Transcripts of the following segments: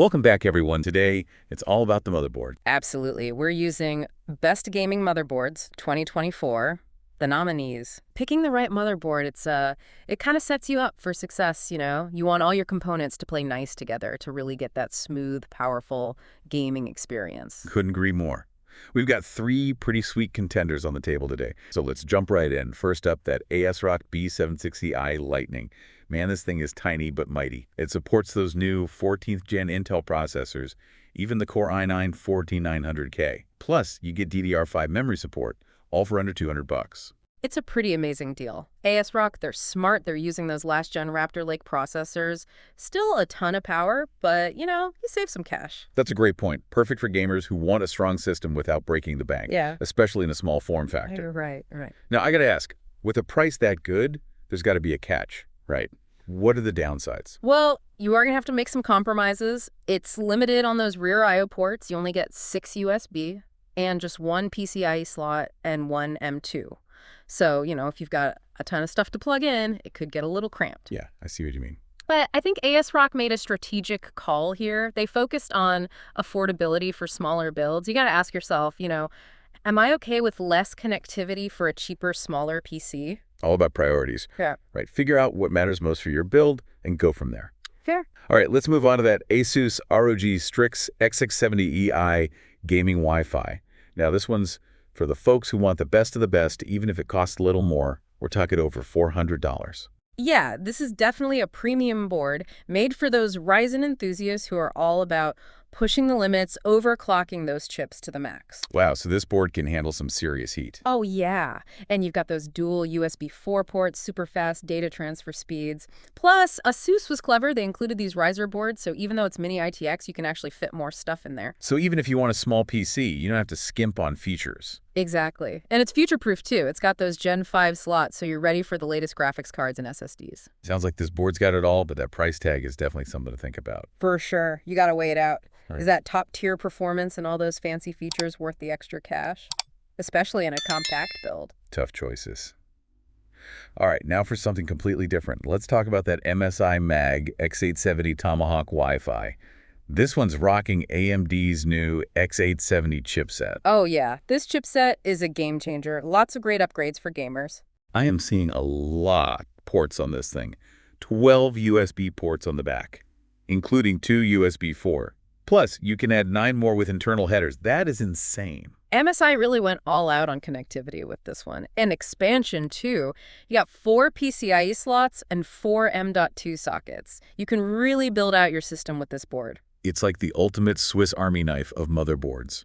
Welcome back, everyone. Today, it's all about the motherboard. Absolutely. We're using Best Gaming Motherboards 2024, the nominees. Picking the right motherboard, it kind of sets you up for success, you know? You want all your components to play nice together to really get that smooth, powerful gaming experience. Couldn't agree more. We've got three pretty sweet contenders on the table today. So let's jump right in. First up, that ASRock B760I Lightning. Man, this thing is tiny but mighty. It supports those new 14th gen Intel processors, even the Core i9-14900K. Plus, you get DDR5 memory support, all for under $200. It's a pretty amazing deal. ASRock, they're smart. They're using those last-gen Raptor Lake processors. Still a ton of power, but, you save some cash. That's a great point. Perfect for gamers who want a strong system without breaking the bank. Yeah. Especially in a small form factor. Right. Now, I gotta ask, with a price that good, there's got to be a catch, right? What are the downsides? Well, you are going to have to make some compromises. It's limited on those rear I/O ports. You only get 6 USB and just one PCIe slot and one M2. So, if you've got a ton of stuff to plug in, it could get a little cramped. Yeah, I see what you mean. But I think ASRock made a strategic call here. They focused on affordability for smaller builds. You got to ask yourself, am I okay with less connectivity for a cheaper, smaller PC? All about priorities. Yeah. Right. Figure out what matters most for your build and go from there. Fair. All right, let's move on to that Asus ROG Strix X670i gaming Wi-Fi. Now, this one's for the folks who want the best of the best, even if it costs a little more. We're talking over $400. Yeah, this is definitely a premium board made for those Ryzen enthusiasts who are all about pushing the limits, overclocking those chips to the max. Wow, so this board can handle some serious heat. Oh, yeah. And you've got those dual USB 4 ports, super fast data transfer speeds. Plus, Asus was clever. They included these riser boards, so even though it's mini-ITX, you can actually fit more stuff in there. So even if you want a small PC, you don't have to skimp on features. Exactly. And it's future-proof, too. It's got those Gen 5 slots, so you're ready for the latest graphics cards and SSDs. Sounds like this board's got it all, but that price tag is definitely something to think about. For sure. You got to weigh it out. Right. Is that top-tier performance and all those fancy features worth the extra cash? Especially in a compact build. Tough choices. All right, now for something completely different. Let's talk about that MSI Mag X870 Tomahawk Wi-Fi. This one's rocking AMD's new X870 chipset. Oh, yeah. This chipset is a game changer. Lots of great upgrades for gamers. I am seeing a lot of ports on this thing. 12 USB ports on the back, including 2 USB 4. Plus, you can add 9 more with internal headers. That is insane. MSI really went all out on connectivity with this one. And expansion, too. You got 4 PCIe slots and 4 M.2 sockets. You can really build out your system with this board. It's like the ultimate Swiss Army knife of motherboards.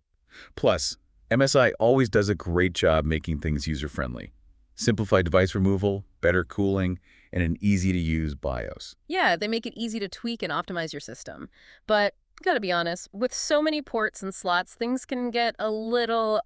Plus, MSI always does a great job making things user-friendly. Simplified device removal, better cooling, and an easy-to-use BIOS. Yeah, they make it easy to tweak and optimize your system. But gotta be honest, with so many ports and slots, things can get a little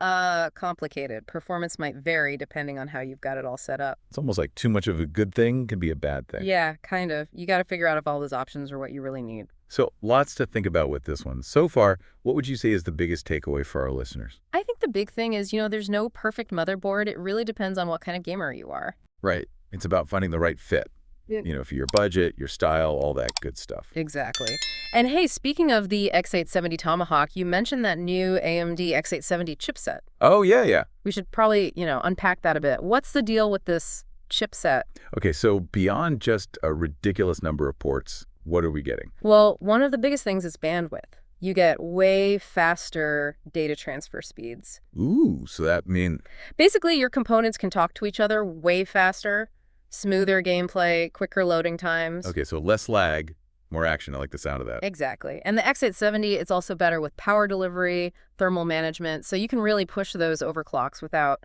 complicated. Performance might vary depending on how you've got it all set up. It's almost like too much of a good thing can be a bad thing. Yeah, kind of. You gotta figure out if all those options are what you really need. So lots to think about with this one. So far, what would you say is the biggest takeaway for our listeners? I think the big thing is, there's no perfect motherboard. It really depends on what kind of gamer you are. Right. It's about finding the right fit. Yeah. For your budget, your style, all that good stuff. Exactly. And hey, speaking of the X870 Tomahawk, you mentioned that new AMD X870 chipset. Oh, yeah. We should probably, unpack that a bit. What's the deal with this chipset? Okay, so beyond just a ridiculous number of ports, what are we getting? Well, one of the biggest things is bandwidth. You get way faster data transfer speeds. Ooh, so that means... Basically, your components can talk to each other way faster, smoother gameplay, quicker loading times. Okay, so less lag, more action. I like the sound of that. Exactly. And the X870, it's also better with power delivery, thermal management, so you can really push those overclocks without,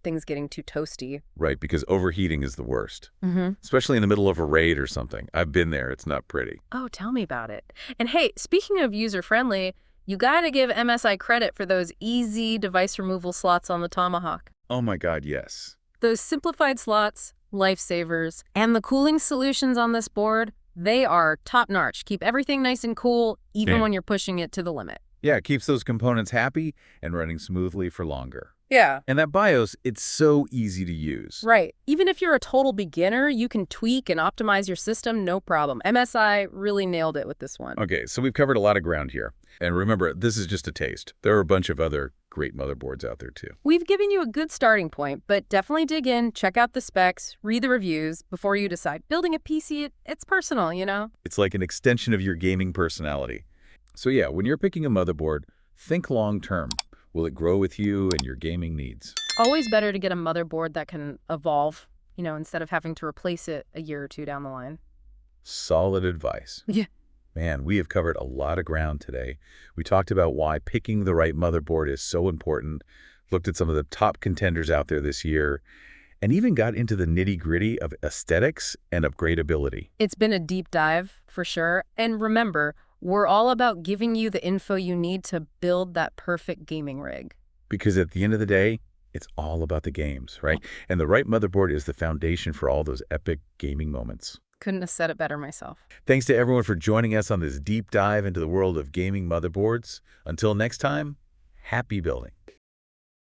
things getting too toasty. Right, because overheating is the worst. Mm-hmm. Especially in the middle of a raid or something. I've been there. It's not pretty. Oh, tell me about it. And hey, speaking of user-friendly, you gotta give MSI credit for those easy device removal slots on the Tomahawk. Oh my God, yes. Those simplified slots, lifesavers, and the cooling solutions on this board, they are top-notch. Keep everything nice and cool, even when you're pushing it to the limit. Yeah, it keeps those components happy and running smoothly for longer. Yeah. And that BIOS, it's so easy to use. Right. Even if you're a total beginner, you can tweak and optimize your system, no problem. MSI really nailed it with this one. Okay, so we've covered a lot of ground here. And remember, this is just a taste. There are a bunch of other great motherboards out there too. We've given you a good starting point, but definitely dig in, check out the specs, read the reviews before you decide. Building a PC, it's personal, you know? It's like an extension of your gaming personality. So yeah, when you're picking a motherboard, think long term. Will it grow with you and your gaming needs? Always better to get a motherboard that can evolve, instead of having to replace it a year or two down the line. Solid advice. Yeah. Man, we have covered a lot of ground today. We talked about why picking the right motherboard is so important, looked at some of the top contenders out there this year, and even got into the nitty-gritty of aesthetics and upgradability. It's been a deep dive, for sure. And remember, we're all about giving you the info you need to build that perfect gaming rig. Because at the end of the day, it's all about the games, right? And the right motherboard is the foundation for all those epic gaming moments. Couldn't have said it better myself. Thanks to everyone for joining us on this deep dive into the world of gaming motherboards. Until next time, happy building.